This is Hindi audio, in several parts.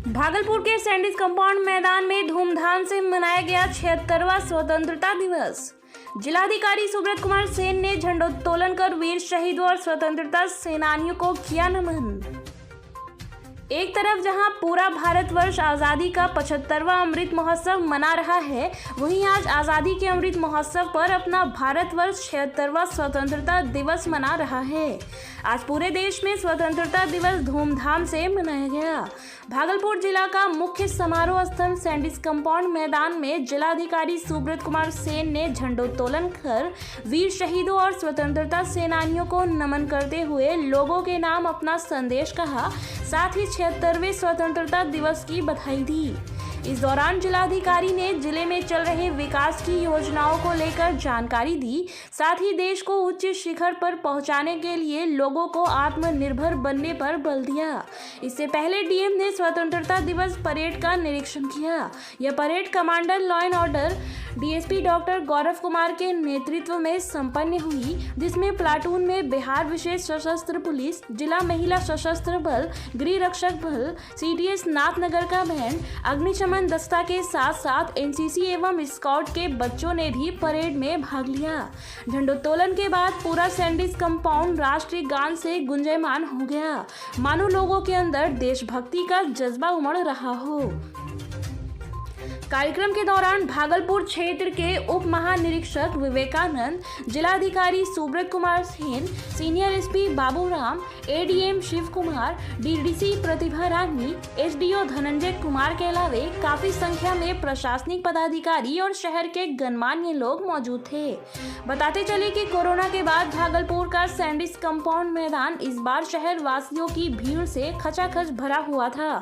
भागलपुर के सैंडिस कंपाउंड मैदान में धूमधाम से मनाया गया 76वां स्वतंत्रता दिवस। जिलाधिकारी सुब्रत कुमार सेन ने झंडोत्तोलन कर वीर शहीदों और स्वतंत्रता सेनानियों को किया नमन। एक तरफ जहां पूरा भारतवर्ष आज़ादी का 75वां अमृत महोत्सव मना रहा है, वहीं आज आज़ादी के अमृत महोत्सव पर अपना भारतवर्ष 76वां स्वतंत्रता दिवस मना रहा है। आज पूरे देश में स्वतंत्रता दिवस धूमधाम से मनाया गया। भागलपुर जिला का मुख्य समारोह स्थल सैंडिस कंपाउंड मैदान में जिलाधिकारी सुब्रत कुमार सेन ने झंडोत्तोलन कर वीर शहीदों और स्वतंत्रता सेनानियों को नमन करते हुए लोगों के नाम अपना संदेश कहा, साथ ही 76वें स्वतंत्रता दिवस की बधाई दी। इस दौरान जिलाधिकारी ने जिले में चल रहे विकास की योजनाओं को लेकर जानकारी दी, साथ ही देश को उच्च शिखर पर पहुंचाने के लिए लोगों को आत्मनिर्भर बनने पर बल दिया। इससे पहले डीएम ने स्वतंत्रता दिवस परेड का निरीक्षण किया। यह parade commander law and order DSP doctor Gaurav Kumar के नेतृत्व में संपन्न हुई, जिसमें प्लाटून में बिहार विशेष सशस्त्र पुलिस, जिला महिला सशस्त्र बल, गृह रक्षक बल, सीटीएस नाथनगर का बैंड, अग्निशमन दस्ता के साथ साथ एनसीसी एवं स्काउट के बच्चों ने भी परेड में भाग लिया। झंडोत्तोलन के बाद पूरा सैंडिस कंपाउंड राष्ट्रीय गान से गुंजायमान हो गया, मानो लोगों के अंदर देशभक्ति का जज्बा उमड़ रहा हो। कार्यक्रम के दौरान भागलपुर क्षेत्र के उप महानिरीक्षक विवेकानंद, जिलाधिकारी Subrata Kumar Sen, senior SP Baburam, ADM Shiv Kumar, DDC Pratibha Rani, SDO Dhananjay Kumar के अलावे काफी संख्या में प्रशासनिक पदाधिकारी और शहर के गणमान्य लोग मौजूद थे। बताते चले कि कोरोना के बाद भागलपुर का सैंडिस कंपाउंड मैदान इस बार शहर वासियों की भीड़ से खचाखच भरा हुआ था।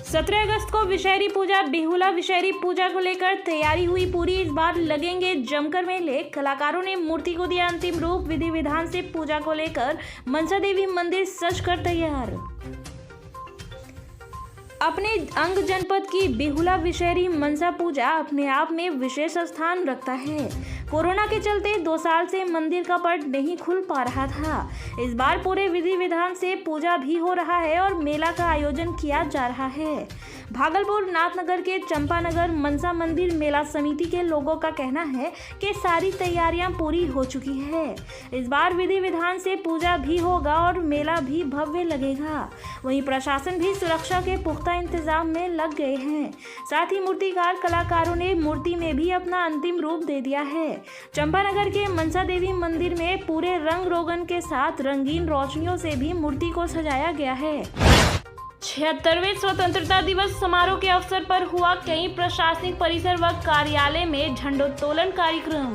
17 अगस्त को विषहरी पूजा, बिहुला विषहरी पूजा को लेकर तैयारी हुई पूरी। इस बार लगेंगे जमकर मेले। कलाकारों ने मूर्ति को दिया अंतिम रूप। विधि विधान से पूजा को लेकर मनसा देवी मंदिर सज कर तैयार। अपने अंग जनपद की बिहुला विषहरी मनसा पूजा अपने आप में विशेष स्थान रखता है। कोरोना के चलते 2 साल से मंदिर का पट नहीं खुल पा रहा था। इस बार पूरे विधि विधान से पूजा भी हो रहा है और मेला का आयोजन किया जा रहा है। भागलपुर नाथनगर के चंपानगर मनसा मंदिर मेला समिति के लोगों का कहना है कि सारी तैयारियां पूरी हो चुकी है। इस बार विधि विधान से पूजा भी होगा और मेला भी भव्य लगेगा। वहीं प्रशासन भी सुरक्षा के पुख्ता इंतजाम में लग गए हैं। साथ ही मूर्तिकार कलाकारों ने मूर्ति में भी अपना अंतिम रूप दे दिया है। चंपानगर के मनसा देवी मंदिर में पूरे रंग रोगन के साथ रंगीन रोशनियों से भी मूर्ति को सजाया गया है। 76वें स्वतंत्रता दिवस समारोह के अवसर पर हुआ कई प्रशासनिक परिसर व कार्यालय में झंडोत्तोलन कार्यक्रम।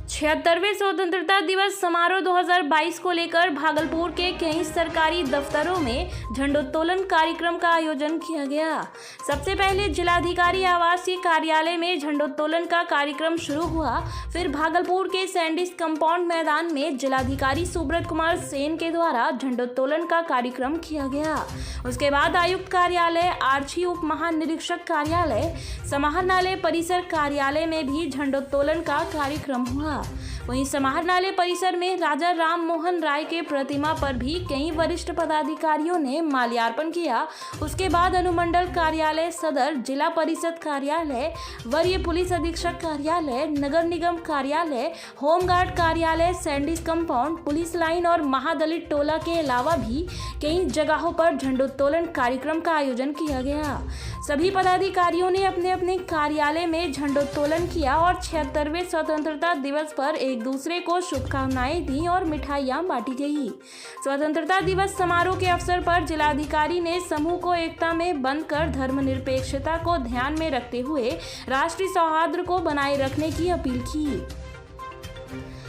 76वें स्वतंत्रता दिवस समारोह 2022 को लेकर भागलपुर के कई सरकारी दफ्तरों में झंडोत्तोलन कार्यक्रम का आयोजन किया गया। सबसे पहले जिलाधिकारी आवासीय कार्यालय में झंडोत्तोलन का कार्यक्रम शुरू हुआ। फिर भागलपुर के सैंडिस कंपाउंड मैदान में जिलाधिकारी सुब्रत कुमार सेन के द्वारा झंडोत्तोलन का कार्यक्रम किया गया। उसके बाद आयुक्त कार्यालय, आरक्षी उप महानिरीक्षक कार्यालय, समाहरणालय परिसर कार्यालय में भी झंडोत्तोलन का कार्यक्रम हुआ। वहीं समाहरणालय परिसर में राजा राम मोहन राय के प्रतिमा पर भी कई वरिष्ठ पदाधिकारियों ने माल्यार्पण किया। उसके बाद अनुमंडल कार्यालय सदर, जिला परिषद कार्यालय, वरीय पुलिस अधीक्षक कार्यालय, नगर निगम कार्यालय, होमगार्ड कार्यालय, सैंडिस कंपाउंड, पुलिस लाइन और महादलित टोला के अलावा भी कई जगहों पर झंडोत्तोलन कार्यक्रम का आयोजन किया गया। सभी पदाधिकारियों ने अपने अपने कार्यालय में झंडोत्तोलन किया और 76वें स्वतंत्रता दिवस पर एक दूसरे को शुभकामनाएं दी और मिठाइयां बांटी गई। स्वतंत्रता दिवस समारोह के अवसर पर जिलाधिकारी ने समूह को एकता में बंद कर धर्मनिरपेक्षता को ध्यान में रखते हुए राष्ट्रीय सौहार्द को बनाए रखने की अपील की।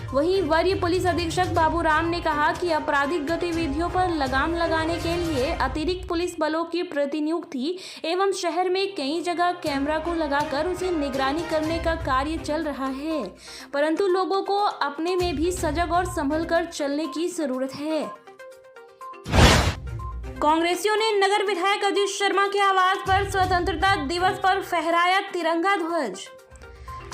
वहीं वरीय पुलिस अधीक्षक बाबूराम ने कहा कि आपराधिक गतिविधियों पर लगाम लगाने के लिए अतिरिक्त पुलिस बलों की प्रतिनियुक्ति एवं शहर में कई जगह कैमरा को लगाकर उसे निगरानी करने का कार्य चल रहा है, परंतु लोगों को अपने में भी सजग और संभल कर चलने की जरूरत है। कांग्रेसियों ने नगर विधायक अजीत शर्मा के आवास पर स्वतंत्रता दिवस पर फहराया तिरंगा ध्वज।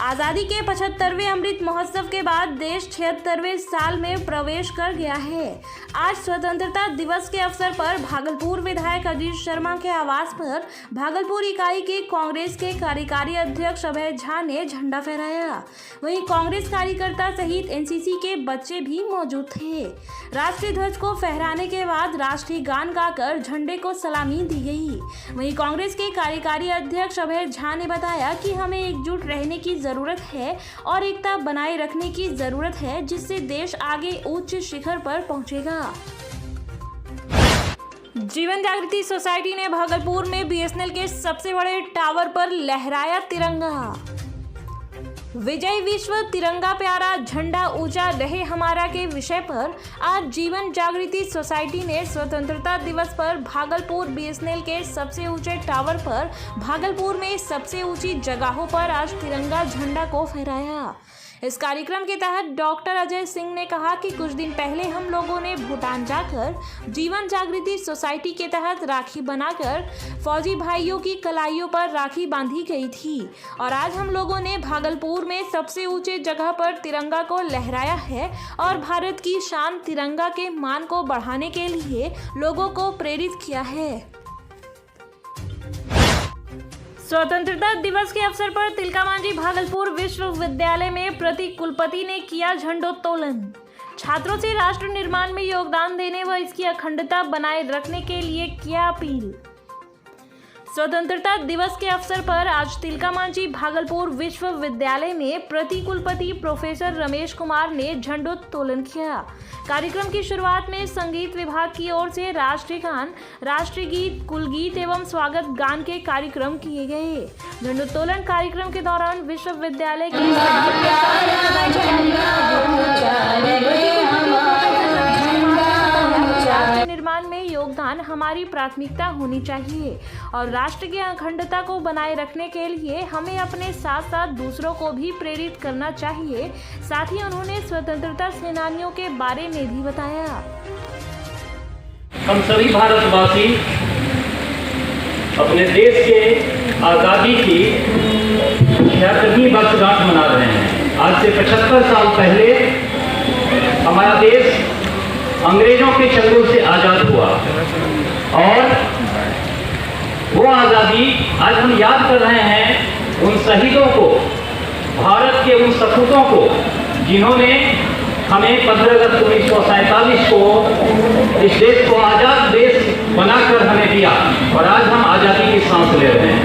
आज़ादी के 75वें अमृत महोत्सव के बाद देश 76वें साल में प्रवेश कर गया है। आज स्वतंत्रता दिवस के अवसर पर भागलपुर विधायक अजीत शर्मा के आवास पर भागलपुर इकाई के कांग्रेस के कार्यकारी अध्यक्ष अभय झा ने झंडा फहराया। वहीं कांग्रेस कार्यकर्ता सहित एनसीसी के बच्चे भी मौजूद थे। राष्ट्रीय ध्वज को फहराने के बाद राष्ट्रीय गान गाकर झंडे को सलामी दी गई। वहीं कांग्रेस के कार्यकारी अध्यक्ष अभय झा ने बताया कि हमें एकजुट रहने की जरूरत है और एकता बनाए रखने की जरूरत है, जिससे देश आगे उच्च शिखर पर पहुंचेगा। जीवन जागृति सोसाइटी ने भागलपुर में बीएसएनएल के सबसे बड़े टावर पर लहराया तिरंगा। विजय विश्व तिरंगा प्यारा झंडा ऊंचा रहे हमारा के विषय पर आज जीवन जागृति सोसाइटी ने स्वतंत्रता दिवस पर भागलपुर बीएसएनएल के सबसे ऊंचे टावर पर भागलपुर में सबसे ऊंची जगहों पर आज तिरंगा झंडा को फहराया। इस कार्यक्रम के तहत डॉक्टर अजय सिंह ने कहा कि कुछ दिन पहले हम लोगों ने भूटान जाकर जीवन जागृति सोसाइटी के तहत राखी बनाकर फौजी भाइयों की कलाइयों पर राखी बांधी गई थी और आज हम लोगों ने भागलपुर में सबसे ऊंचे जगह पर तिरंगा को लहराया है और भारत की शान तिरंगा के मान को बढ़ाने के लिए लोगों को प्रेरित किया है। स्वतंत्रता दिवस के अवसर पर तिलकामांझी भागलपुर विश्वविद्यालय में प्रति कुलपति ने किया झंडोत्तोलन। छात्रों से राष्ट्र निर्माण में योगदान देने व इसकी अखंडता बनाए रखने के लिए किया अपील। स्वतंत्रता दिवस के अवसर पर आज तिलकामांझी भागलपुर विश्वविद्यालय में प्रति कुलपति प्रोफेसर रमेश कुमार ने झंडोत्तोलन किया। कार्यक्रम की शुरुआत में संगीत विभाग की ओर से राष्ट्रीय गान, राष्ट्रीय गीत, कुल गीत एवं स्वागत गान के कार्यक्रम किए गए। झंडोत्तोलन कार्यक्रम के दौरान विश्वविद्यालय के निर्माण में योगदान हमारी प्राथमिकता होनी चाहिए और राष्ट्र की अखंडता को बनाए रखने के लिए हमें अपने साथ साथ दूसरों को भी प्रेरित करना चाहिए। साथ ही उन्होंने स्वतंत्रता सेनानियों के बारे में भी बताया। हम सभी भारतवासी अपने देश के आज़ादी की 76वीं वर्षगांठ मना रहे हैं। आज से 75 साल पहले हमारा देश अंग्रेजों के चंगुल से आज़ाद हुआ और वो आज़ादी आज हम याद कर रहे हैं उन शहीदों को, भारत के उन सपूतों को जिन्होंने हमें 15 अगस्त 1947 को इस देश को आज़ाद देश बनाकर हमें दिया और आज हम आज़ादी की सांस ले रहे हैं।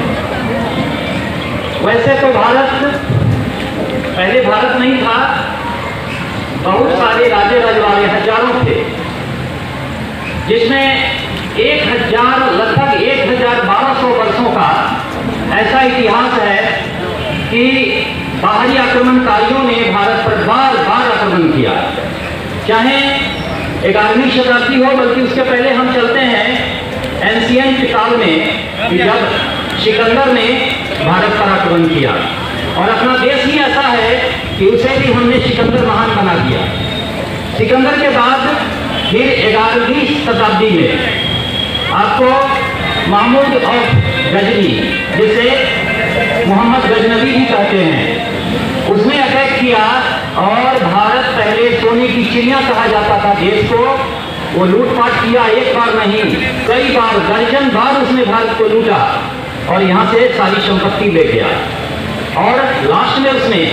वैसे तो भारत पहले भारत नहीं था, बहुत सारे राजे रजवाड़े हजारों थे, जिसमें लगभग 1200 वर्षों का ऐसा इतिहास है कि बाहरी आक्रमणकारियों ने भारत पर बार बार आक्रमण किया। चाहे 11वीं शताब्दी हो, बल्कि उसके पहले हम चलते हैं एंशिएंट काल में, जब सिकंदर ने भारत पर आक्रमण किया और अपना देश ही ऐसा है कि उसे भी हमने सिकंदर महान बना दिया। सिकंदर के बाद फिर 11वीं शताब्दी में आपको महमूद ऑफ गजनी, जिसे मोहम्मद गजनवी भी कहते हैं, उसने अटैक किया और भारत पहले सोने की चिड़िया कहा जाता था देश को, वो लूटपाट किया। एक बार नहीं, कई बार, दर्जन बार उसने भारत को लूटा और यहाँ से सारी संपत्ति ले गया। और लास्ट में उसने,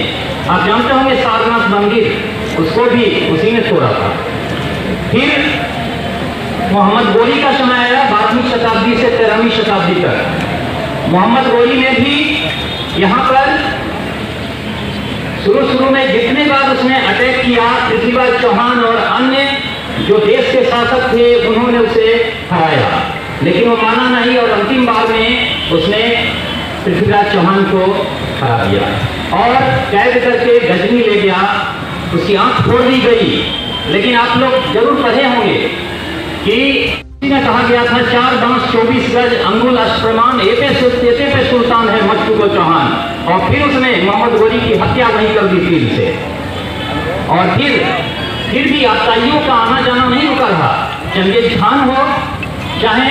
आप जानते होंगे सारनाथ मंदिर, उसको भी उसी ने तोड़ा था। फिर मोहम्मद गोरी का समय आया 12वीं शताब्दी से 13वीं शताब्दी तक। मोहम्मद गोरी ने भी यहाँ पर शुरू में जितने बार उसने अटैक किया, पृथ्वीराज चौहान और अन्य जो देश के शासक थे उन्होंने उसे हराया, लेकिन वो माना नहीं और अंतिम बार में उसने पृथ्वीराज चौहान को हरा दिया और कैद करके गजनी ले गया, उसकी आंख फोड़ दी गई। लेकिन आप लोग जरूर पढ़े होंगे कि में कहा गया था 4 बांस 24 गज अंगुल अष्टप्रमाण एते पे सुल्तान है मचुको चौहान, और फिर उसने मोहम्मद गोरी की हत्या वहीं कर दी तीर से। और फिर भी आताइयों का आना जाना नहीं रुका रहा। चंगेज खान हो चाहे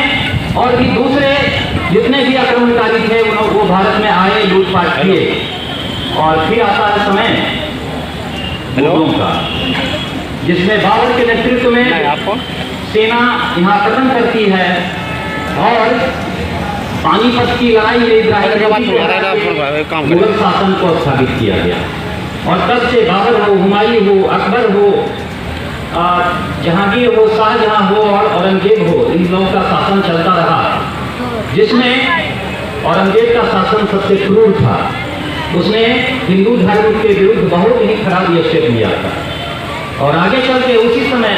और भी दूसरे जितने भी आक्रमणकारी थे वो भारत में आए, लूटपाट किए। और फिर आता है समय मुगलों का, जिसमें बाबर के नेतृत्व में सेना यहाँ कदम करती है और पानीपत की लड़ाई में इब्राहिम मुगल शासन को स्थापित किया गया। और तब से बाबर हो, हुमायूं हो, अकबर हो, जहांगीर हो, शाहजहां हो और औरंगजेब हो, इन लोगों का शासन चलता रहा, जिसमें औरंगजेब का शासन सबसे क्रूर था। उसने हिंदू धर्म के विरुद्ध बहुत ही खराब स्टेप लिया था और आगे चल के उसी समय